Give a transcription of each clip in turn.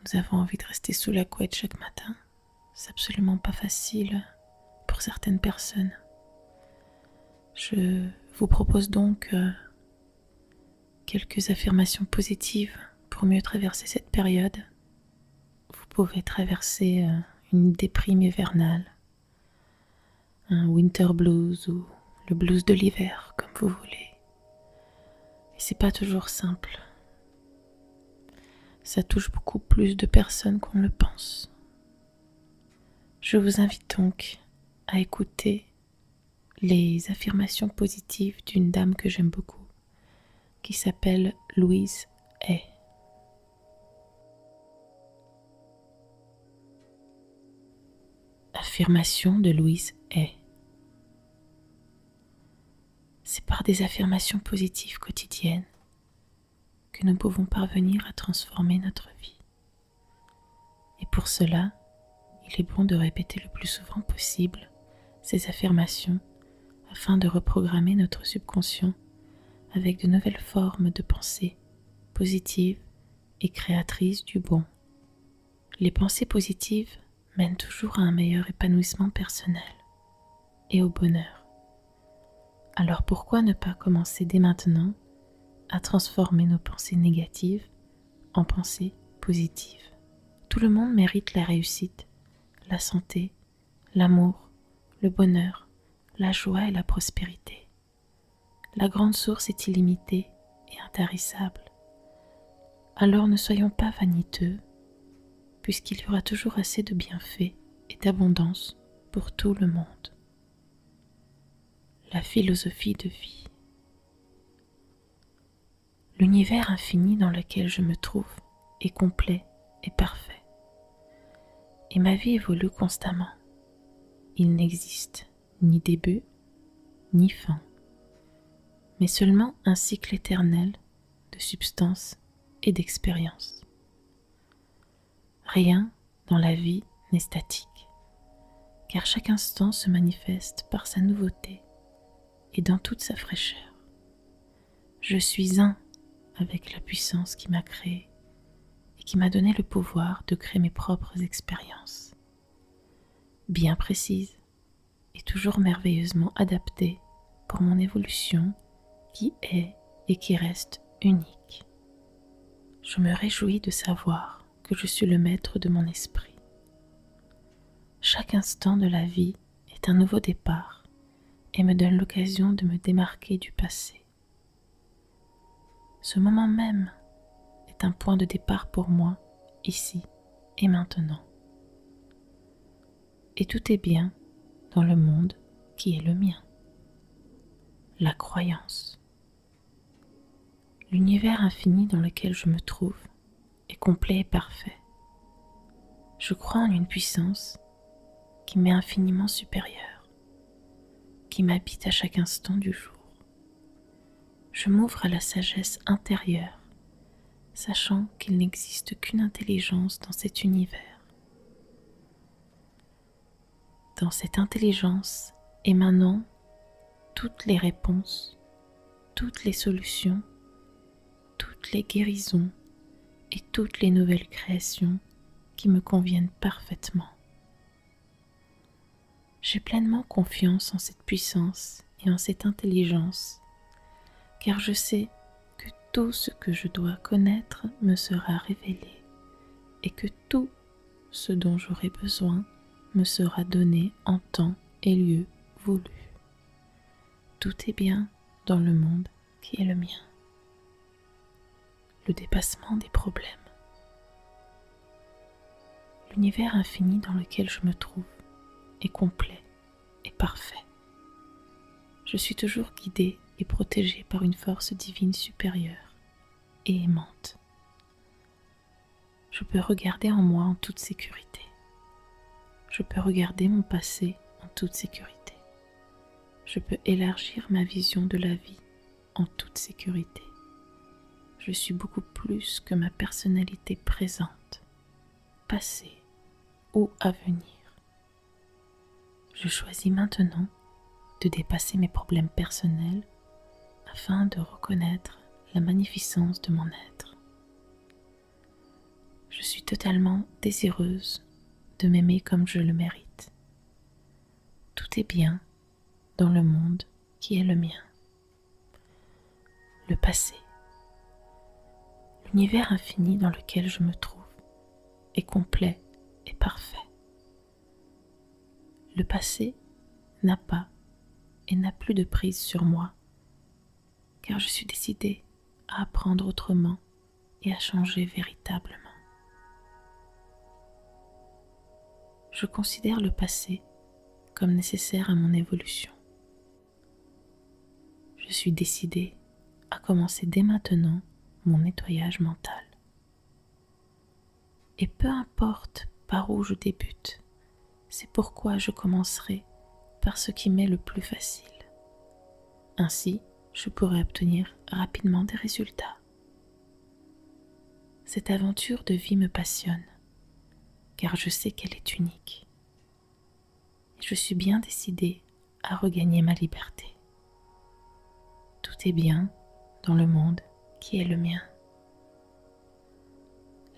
Nous avons envie de rester sous la couette chaque matin. C'est absolument pas facile pour certaines personnes. Je vous propose donc quelques affirmations positives pour mieux traverser cette période. Vous pouvez traverser une déprime hivernale, un winter blues ou le blues de l'hiver, comme vous voulez. Et c'est pas toujours simple. Ça touche beaucoup plus de personnes qu'on le pense. Je vous invite donc à écouter les affirmations positives d'une dame que j'aime beaucoup, qui s'appelle Louise Hay. Affirmation de Louise Hay. C'est par des affirmations positives quotidiennes que nous pouvons parvenir à transformer notre vie. Et pour cela, il est bon de répéter le plus souvent possible ces affirmations afin de reprogrammer notre subconscient avec de nouvelles formes de pensée positives et créatrices du bon. Les pensées positives mènent toujours à un meilleur épanouissement personnel et au bonheur. Alors pourquoi ne pas commencer dès maintenant à transformer nos pensées négatives en pensées positives? Tout le monde mérite la réussite, la santé, l'amour, le bonheur, la joie et la prospérité. La grande source est illimitée et intarissable. Alors ne soyons pas vaniteux, puisqu'il y aura toujours assez de bienfaits et d'abondance pour tout le monde. La philosophie de vie. L'univers infini dans lequel je me trouve est complet et parfait. Et ma vie évolue constamment. Il n'existe ni début, ni fin, mais seulement un cycle éternel de substance et d'expérience. Rien dans la vie n'est statique, car chaque instant se manifeste par sa nouveauté et dans toute sa fraîcheur. Je suis un avec la puissance qui m'a créé et qui m'a donné le pouvoir de créer mes propres expériences, bien précises et toujours merveilleusement adaptées pour mon évolution qui est et qui reste unique. Je me réjouis de savoir que je suis le maître de mon esprit. Chaque instant de la vie est un nouveau départ et me donne l'occasion de me démarquer du passé. Ce moment même est un point de départ pour moi, ici et maintenant. Et tout est bien dans le monde qui est le mien. La croyance. L'univers infini dans lequel je me trouve est complet et parfait. Je crois en une puissance qui m'est infiniment supérieure, qui m'habite à chaque instant du jour. Je m'ouvre à la sagesse intérieure, sachant qu'il n'existe qu'une intelligence dans cet univers. Dans cette intelligence émanant toutes les réponses, toutes les solutions, toutes les guérisons et toutes les nouvelles créations qui me conviennent parfaitement. J'ai pleinement confiance en cette puissance et en cette intelligence, car je sais que tout ce que je dois connaître me sera révélé et que tout ce dont j'aurai besoin me sera donné en temps et lieu voulu. Tout est bien dans le monde qui est le mien. Le dépassement des problèmes. L'univers infini dans lequel je me trouve est complet et parfait. Je suis toujours guidée et protégée par une force divine supérieure et aimante. Je peux regarder en moi en toute sécurité. Je peux regarder mon passé en toute sécurité. Je peux élargir ma vision de la vie en toute sécurité. Je suis beaucoup plus que ma personnalité présente, passée ou à venir. Je choisis maintenant de dépasser mes problèmes personnels afin de reconnaître la magnificence de mon être. Je suis totalement désireuse de m'aimer comme je le mérite. Tout est bien dans le monde qui est le mien. Le passé, l'univers infini dans lequel je me trouve, est complet et parfait. Le passé n'a pas et n'a plus de prise sur moi, car je suis décidée à apprendre autrement et à changer véritablement. Je considère le passé comme nécessaire à mon évolution. Je suis décidée à commencer dès maintenant mon nettoyage mental. Et peu importe par où je débute, c'est pourquoi je commencerai par ce qui m'est le plus facile. Ainsi, je pourrai obtenir rapidement des résultats. Cette aventure de vie me passionne, car je sais qu'elle est unique. Et je suis bien décidée à regagner ma liberté. Tout est bien dans le monde qui est le mien.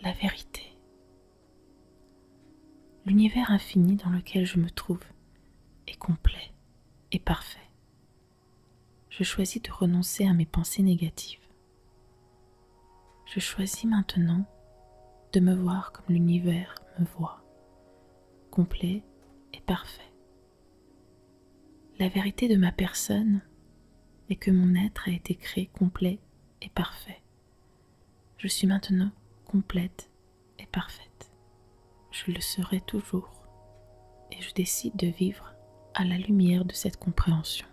La vérité. L'univers infini dans lequel je me trouve est complet et parfait. Je choisis de renoncer à mes pensées négatives. Je choisis maintenant de me voir comme l'univers me voit, complet et parfait. La vérité de ma personne est que mon être a été créé complet et parfait. Je suis maintenant complète et parfaite. Je le serai toujours et je décide de vivre à la lumière de cette compréhension.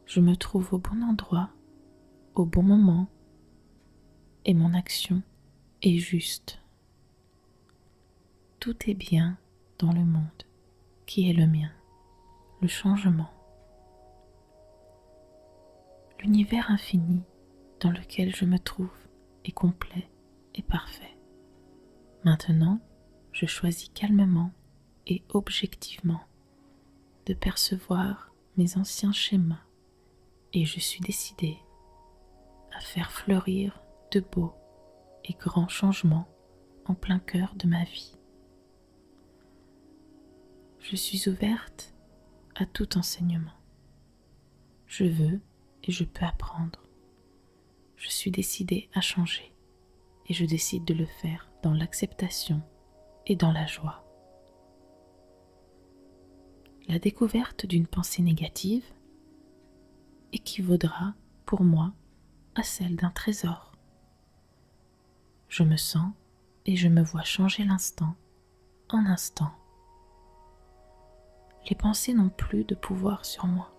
Je me trouve au bon endroit, au bon moment et mon action est juste. Tout est bien dans le monde qui est le mien, le changement. L'univers infini dans lequel je me trouve est complet et parfait. Maintenant, je choisis calmement et objectivement de percevoir mes anciens schémas et je suis décidée à faire fleurir de beaux et grands changements en plein cœur de ma vie. Je suis ouverte à tout enseignement. Je veux et je peux apprendre. Je suis décidée à changer et je décide de le faire dans l'acceptation et dans la joie. La découverte d'une pensée négative équivaudra pour moi à celle d'un trésor. Je me sens et je me vois changer l'instant en instant. Les pensées n'ont plus de pouvoir sur moi.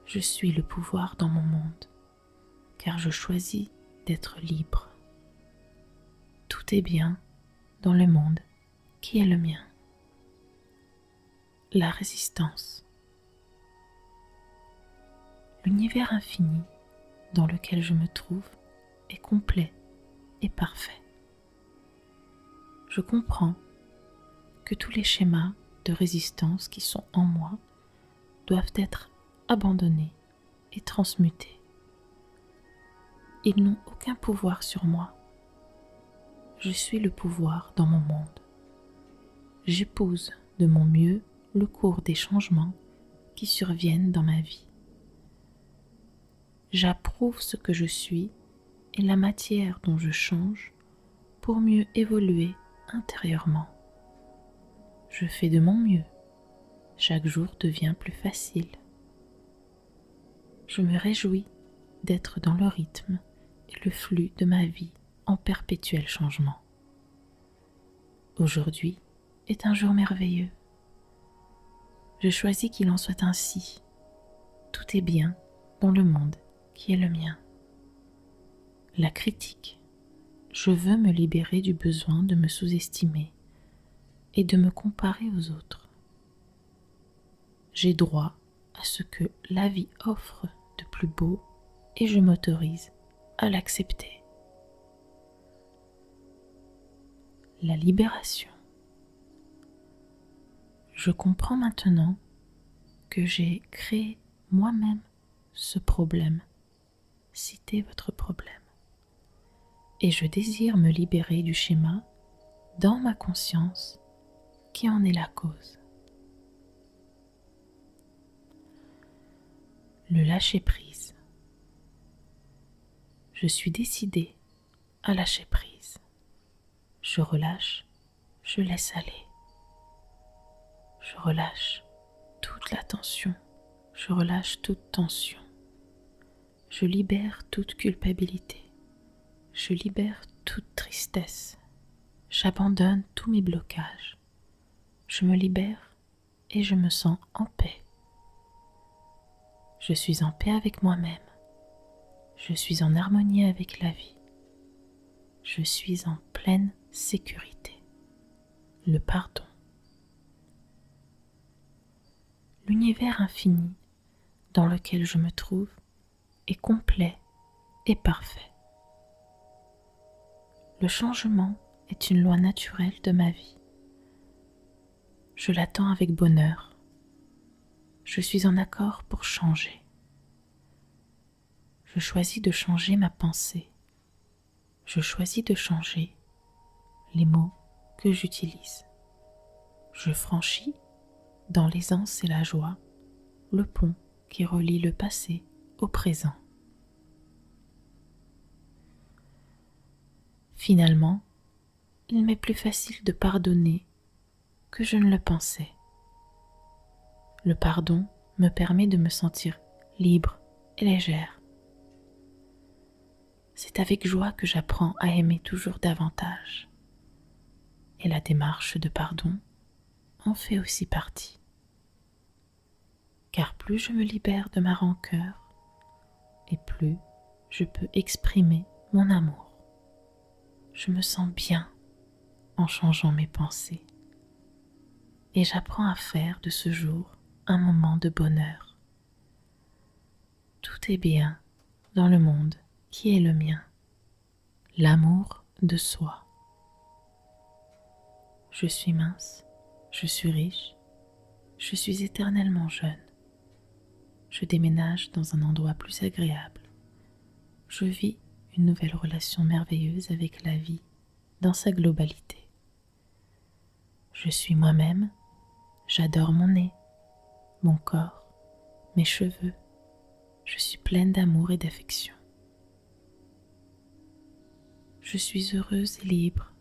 Je suis le pouvoir dans mon monde, car je choisis d'être libre. Tout est bien dans le monde qui est le mien. La résistance. L'univers infini dans lequel je me trouve est complet et parfait. Je comprends que tous les schémas de résistance qui sont en moi doivent être abandonnés et transmutés. Ils n'ont aucun pouvoir sur moi. Je suis le pouvoir dans mon monde. J'épouse de mon mieux le cours des changements qui surviennent dans ma vie. J'approuve ce que je suis et la matière dont je change pour mieux évoluer intérieurement. Je fais de mon mieux. Chaque jour devient plus facile. Je me réjouis d'être dans le rythme et le flux de ma vie en perpétuel changement. Aujourd'hui est un jour merveilleux. Je choisis qu'il en soit ainsi. Tout est bien dans le monde qui est le mien. La critique. Je veux me libérer du besoin de me sous-estimer et de me comparer aux autres. J'ai droit à ce que la vie offre de plus beau et je m'autorise à l'accepter. La libération. Je comprends maintenant que j'ai créé moi-même ce problème. Citez votre problème. et je désire me libérer du schéma dans ma conscience qui en est la cause. Le lâcher-prise. Je suis décidée à lâcher prise. Je relâche, je laisse aller. Je relâche toute la tension, je relâche toute tension. Je libère toute culpabilité, je libère toute tristesse. J'abandonne tous mes blocages. Je me libère et je me sens en paix. Je suis en paix avec moi-même. Je suis en harmonie avec la vie. Je suis en pleine sécurité. Le pardon. L'univers infini dans lequel je me trouve est complet et parfait. Le changement est une loi naturelle de ma vie. Je l'attends avec bonheur. Je suis en accord pour changer. Je choisis de changer ma pensée. Je choisis de changer les mots que j'utilise. Je franchis, dans l'aisance et la joie, le pont qui relie le passé au présent. Finalement, il m'est plus facile de pardonner que je ne le pensais. Le pardon me permet de me sentir libre et légère. C'est avec joie que j'apprends à aimer toujours davantage. Et la démarche de pardon en fait aussi partie. Car plus je me libère de ma rancœur, et plus je peux exprimer mon amour. Je me sens bien en changeant mes pensées. Et j'apprends à faire de ce jour un moment de bonheur. Tout est bien dans le monde qui est le mien. L'amour de soi. Je suis mince, je suis riche, je suis éternellement jeune. Je déménage dans un endroit plus agréable. Je vis une nouvelle relation merveilleuse avec la vie dans sa globalité. Je suis moi-même, j'adore mon nez, mon corps, mes cheveux. Je suis pleine d'amour et d'affection. Je suis heureuse et libre.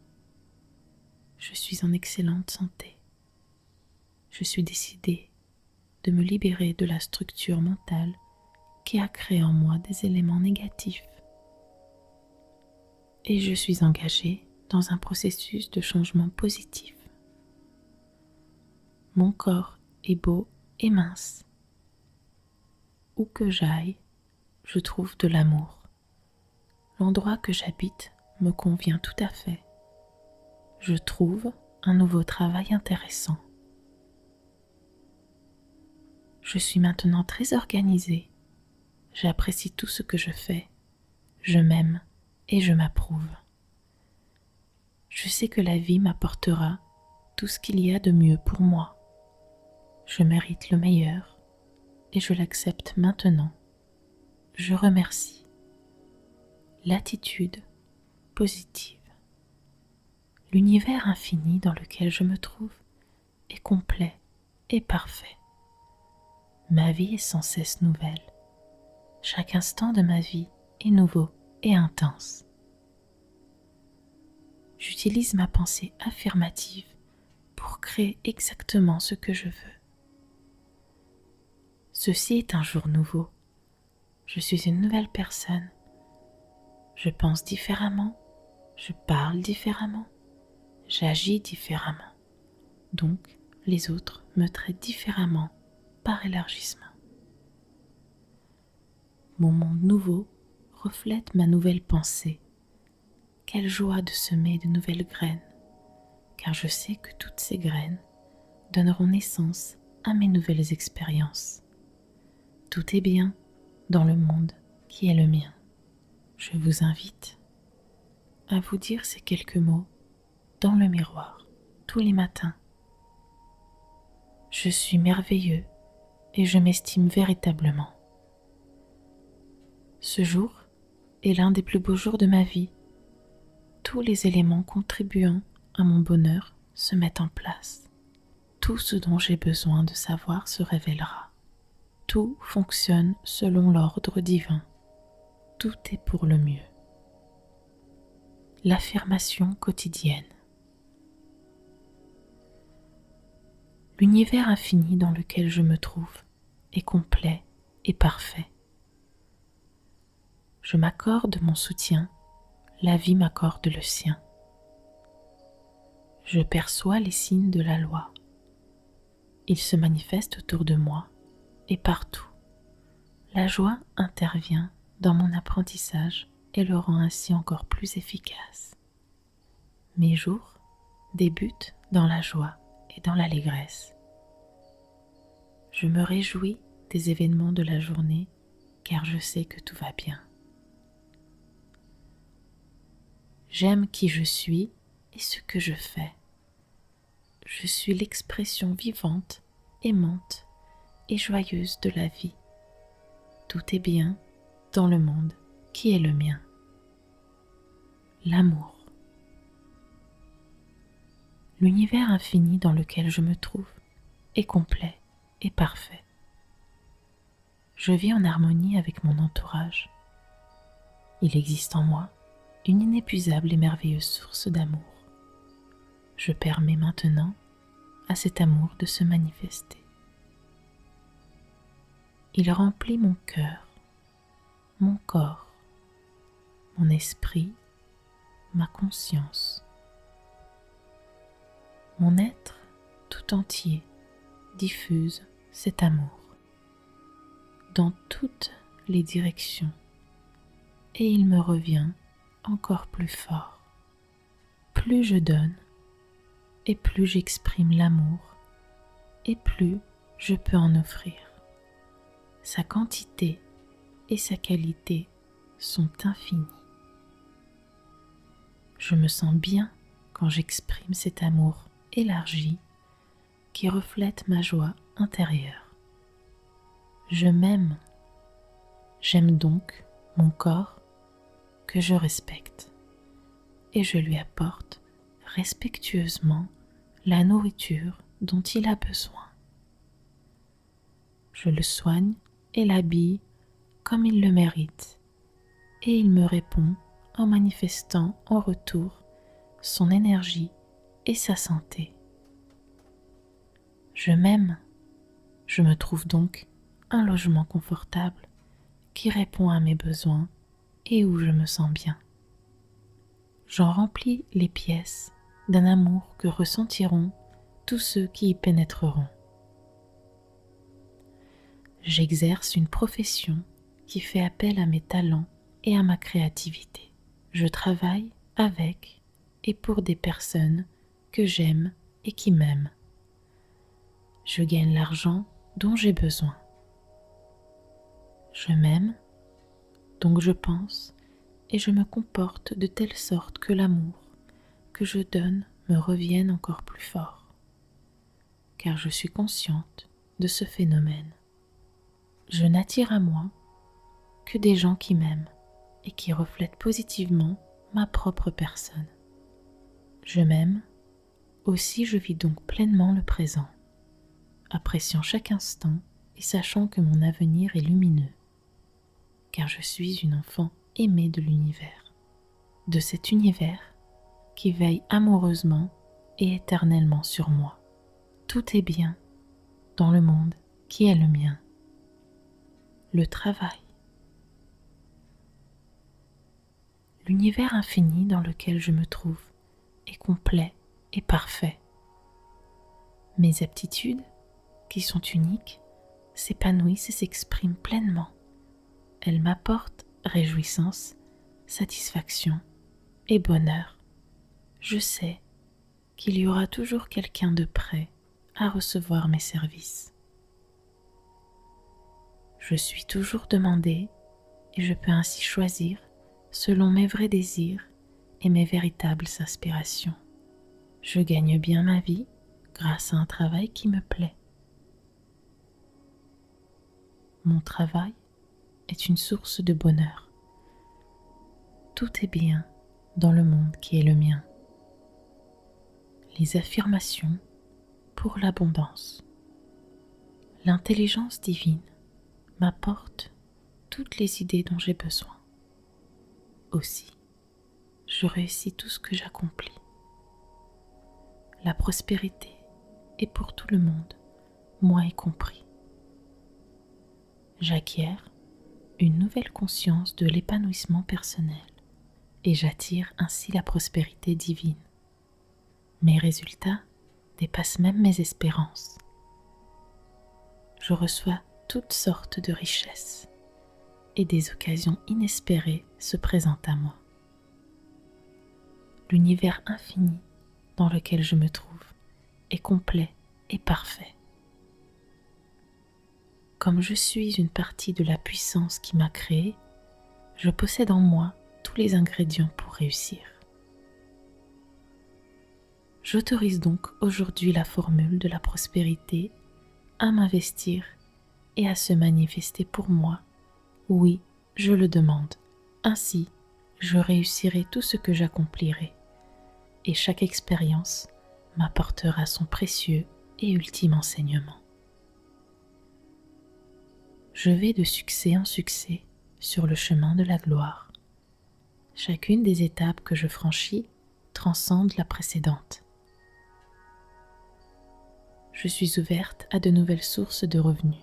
Je suis en excellente santé. Je suis décidée de me libérer de la structure mentale qui a créé en moi des éléments négatifs. Et je suis engagée dans un processus de changement positif. Mon corps est beau et mince. Où que j'aille, je trouve de l'amour. L'endroit que j'habite me convient tout à fait. Je trouve un nouveau travail intéressant. Je suis maintenant très organisée. J'apprécie tout ce que je fais. Je m'aime et je m'approuve. Je sais que la vie m'apportera tout ce qu'il y a de mieux pour moi. Je mérite le meilleur et je l'accepte maintenant. Je remercie. L'attitude positive. L'univers infini dans lequel je me trouve est complet et parfait. Ma vie est sans cesse nouvelle. Chaque instant de ma vie est nouveau et intense. J'utilise ma pensée affirmative pour créer exactement ce que je veux. Ceci est un jour nouveau. Je suis une nouvelle personne. Je pense différemment, je parle différemment, j'agis différemment. Donc, les autres me traitent différemment par élargissement. Mon monde nouveau reflète ma nouvelle pensée. Quelle joie de semer de nouvelles graines, car je sais que toutes ces graines donneront naissance à mes nouvelles expériences. Tout est bien dans le monde qui est le mien. Je vous invite à vous dire ces quelques mots dans le miroir tous les matins. Je suis merveilleux et je m'estime véritablement. Ce jour est l'un des plus beaux jours de ma vie. tous les éléments contribuant à mon bonheur se mettent en place. Tout ce dont j'ai besoin de savoir se révélera. Tout fonctionne selon l'ordre divin. Tout est pour le mieux. L'affirmation quotidienne. L'univers infini dans lequel je me trouve est complet et parfait. Je m'accorde mon soutien, la vie m'accorde le sien. Je perçois les signes de la loi. Ils se manifestent autour de moi et partout. La joie intervient dans mon apprentissage et le rend ainsi encore plus efficace. Mes jours débutent dans la joie et dans l'allégresse. Je me réjouis des événements de la journée car je sais que tout va bien. J'aime qui je suis et ce que je fais. Je suis l'expression vivante, aimante et joyeuse de la vie. Tout est bien dans le monde qui est le mien. L'amour. L'univers infini dans lequel je me trouve est complet et parfait. Je vis en harmonie avec mon entourage. Il existe en moi une inépuisable et merveilleuse source d'amour. Je permets maintenant à cet amour de se manifester. Il remplit mon cœur, mon corps, mon esprit, ma conscience. Mon être tout entier diffuse cet amour dans toutes les directions et il me revient encore plus fort. Plus je donne et plus j'exprime l'amour et plus je peux en offrir. Sa quantité et sa qualité sont infinies. Je me sens bien quand j'exprime cet amour élargi qui reflète ma joie intérieure. Je m'aime. J'aime donc mon corps que je respecte et je lui apporte respectueusement la nourriture dont il a besoin. Je le soigne et l'habille comme il le mérite et il me répond en manifestant en retour son énergie et sa santé. Je m'aime, je me trouve donc un logement confortable qui répond à mes besoins et où je me sens bien. J'en remplis les pièces d'un amour que ressentiront tous ceux qui y pénétreront. J'exerce une profession qui fait appel à mes talents et à ma créativité. Je travaille avec et pour des personnes que j'aime et qui m'aiment. Je gagne l'argent dont j'ai besoin. Je m'aime, donc je pense et je me comporte de telle sorte que l'amour que je donne me revienne encore plus fort, car je suis consciente de ce phénomène. Je n'attire à moi que des gens qui m'aiment et qui reflètent positivement ma propre personne. Je m'aime, aussi je vis donc pleinement le présent, appréciant chaque instant et sachant que mon avenir est lumineux, car je suis une enfant aimée de l'univers, de cet univers qui veille amoureusement et éternellement sur moi. Tout est bien dans le monde qui est le mien. Le travail. L'univers infini dans lequel je me trouve est complet et parfait. Mes aptitudes, qui sont uniques, s'épanouissent et s'expriment pleinement. Elles m'apportent réjouissance, satisfaction et bonheur. Je sais qu'il y aura toujours quelqu'un de prêt à recevoir mes services. Je suis toujours demandée et je peux ainsi choisir selon mes vrais désirs et mes véritables aspirations. Je gagne bien ma vie grâce à un travail qui me plaît. Mon travail est une source de bonheur. Tout est bien dans le monde qui est le mien. Les affirmations pour l'abondance. L'intelligence divine m'apporte toutes les idées dont j'ai besoin. Aussi, je réussis tout ce que j'accomplis. La prospérité est pour tout le monde, moi y compris. J'acquiers une nouvelle conscience de l'épanouissement personnel et j'attire ainsi la prospérité divine. Mes résultats dépassent même mes espérances. Je reçois toutes sortes de richesses et des occasions inespérées se présentent à moi. L'univers infini dans lequel je me trouve est complet et parfait. Comme je suis une partie de la puissance qui m'a créé, je possède en moi tous les ingrédients pour réussir. J'autorise donc aujourd'hui la formule de la prospérité à m'investir et à se manifester pour moi. Oui, je le demande. Ainsi, je réussirai tout ce que j'accomplirai et chaque expérience m'apportera son précieux et ultime enseignement. Je vais de succès en succès sur le chemin de la gloire. Chacune des étapes que je franchis transcende la précédente. Je suis ouverte à de nouvelles sources de revenus.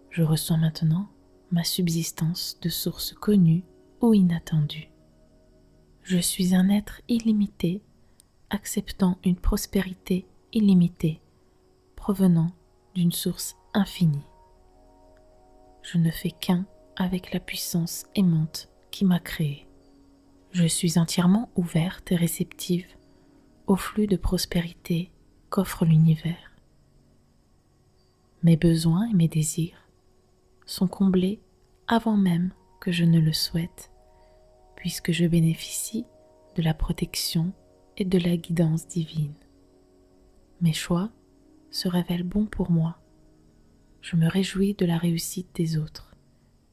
Je ressens maintenant ma subsistance de sources connues ou inattendues. Je suis un être illimité, acceptant une prospérité illimitée, provenant d'une source infinie. Je ne fais qu'un avec la puissance aimante qui m'a créée. Je suis entièrement ouverte et réceptive au flux de prospérité qu'offre l'univers. Mes besoins et mes désirs sont comblés avant même que je ne le souhaite, puisque je bénéficie de la protection et de la guidance divine. Mes choix se révèlent bons pour moi. Je me réjouis de la réussite des autres,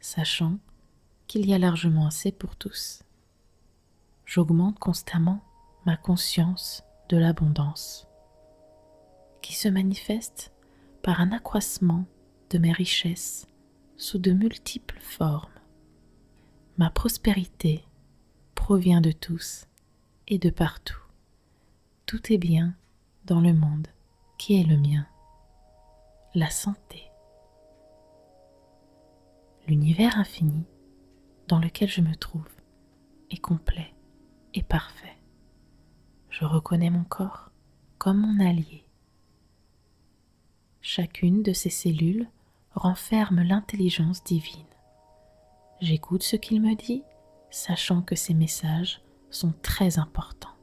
sachant qu'il y a largement assez pour tous. J'augmente constamment ma conscience de l'abondance, qui se manifeste par un accroissement de mes richesses sous de multiples formes. Ma prospérité provient de tous et de partout. Tout est bien dans le monde qui est le mien. La santé. L'univers infini dans lequel je me trouve est complet et parfait. Je reconnais mon corps comme mon allié. Chacune de ces cellules renferme l'intelligence divine. J'écoute ce qu'il me dit, sachant que ces messages sont très importants.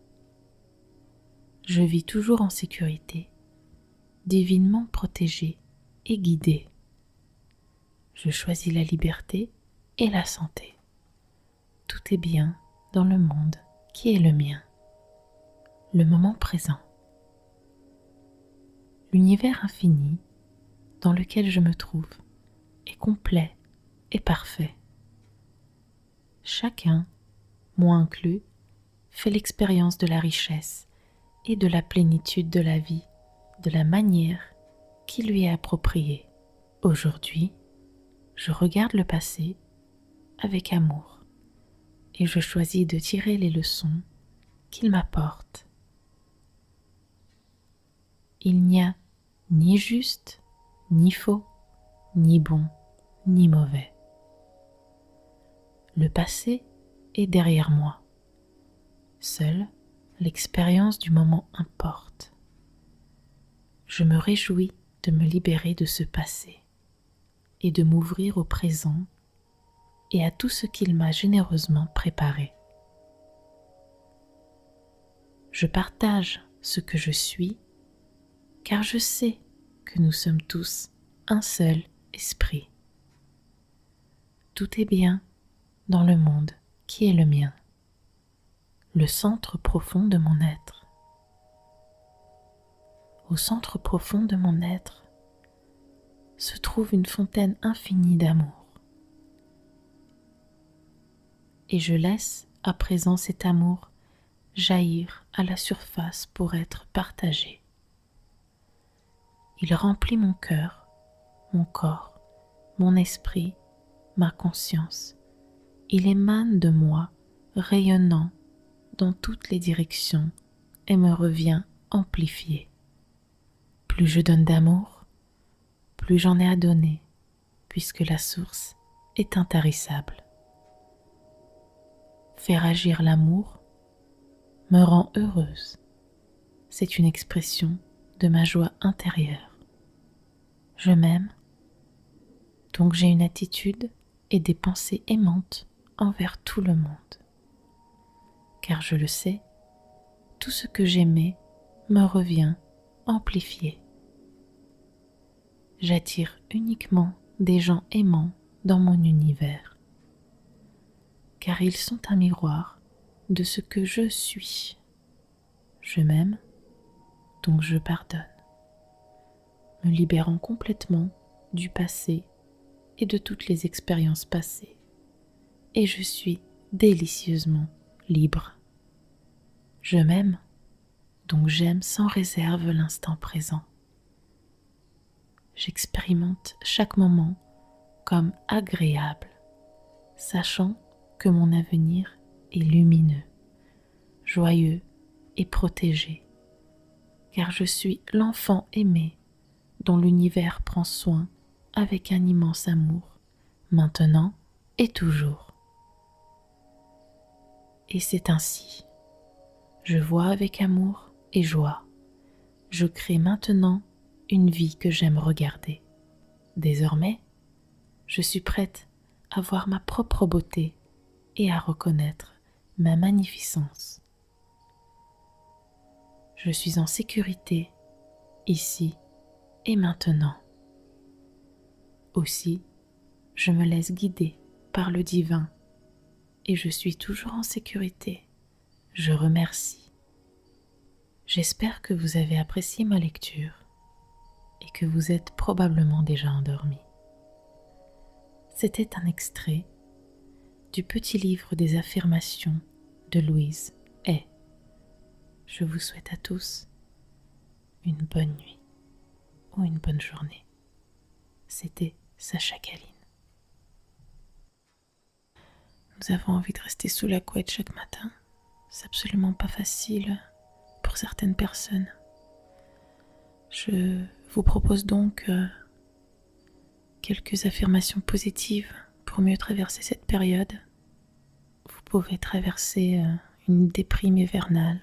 Je vis toujours en sécurité, divinement protégé et guidé. Je choisis la liberté et la santé. Tout est bien dans le monde qui est le mien. Le moment présent. L'univers infini dans lequel je me trouve est complet et parfait. Chacun, moi inclus, fait l'expérience de la richesse et de la plénitude de la vie de la manière qui lui est appropriée. Aujourd'hui, je regarde le passé avec amour et je choisis de tirer les leçons qu'il m'apporte. Il n'y a ni juste, ni faux, ni bon, ni mauvais. Le passé est derrière moi. Seule l'expérience du moment importe. Je me réjouis de me libérer de ce passé et de m'ouvrir au présent et à tout ce qu'il m'a généreusement préparé. Je partage ce que je suis car je sais que nous sommes tous un seul esprit. Tout est bien dans le monde qui est le mien, le centre profond de mon être. Au centre profond de mon être se trouve une fontaine infinie d'amour. Et je laisse à présent cet amour jaillir à la surface pour être partagé. Il remplit mon cœur, mon corps, mon esprit, ma conscience. Il émane de moi, rayonnant dans toutes les directions et me revient amplifié. Plus je donne d'amour, plus j'en ai à donner, puisque la source est intarissable. Faire agir l'amour me rend heureuse. C'est une expression de ma joie intérieure. Je m'aime, donc j'ai une attitude et des pensées aimantes envers tout le monde. Car je le sais, tout ce que j'aimais me revient amplifié. J'attire uniquement des gens aimants dans mon univers, car ils sont un miroir de ce que je suis. Je m'aime, donc je pardonne, me libérant complètement du passé et de toutes les expériences passées, et je suis délicieusement libre. Je m'aime, donc j'aime sans réserve l'instant présent. J'expérimente chaque moment comme agréable, sachant que mon avenir est lumineux, joyeux et protégé, car je suis l'enfant aimé dont l'univers prend soin avec un immense amour, maintenant et toujours. Et c'est ainsi. Je vois avec amour et joie. Je crée maintenant une vie que j'aime regarder. Désormais, je suis prête à voir ma propre beauté et à reconnaître ma magnificence. Je suis en sécurité, ici et maintenant. Aussi, je me laisse guider par le divin et je suis toujours en sécurité. Je remercie. J'espère que vous avez apprécié ma lecture et que vous êtes probablement déjà endormi. C'était un extrait du petit livre des affirmations de Louise Hay. Je vous souhaite à tous une bonne nuit ou une bonne journée. C'était Sacha Caline. Nous avons envie de rester sous la couette chaque matin. C'est absolument pas facile pour certaines personnes. Je vous propose donc quelques affirmations positives pour mieux traverser cette période. Vous pouvez traverser une déprime hivernale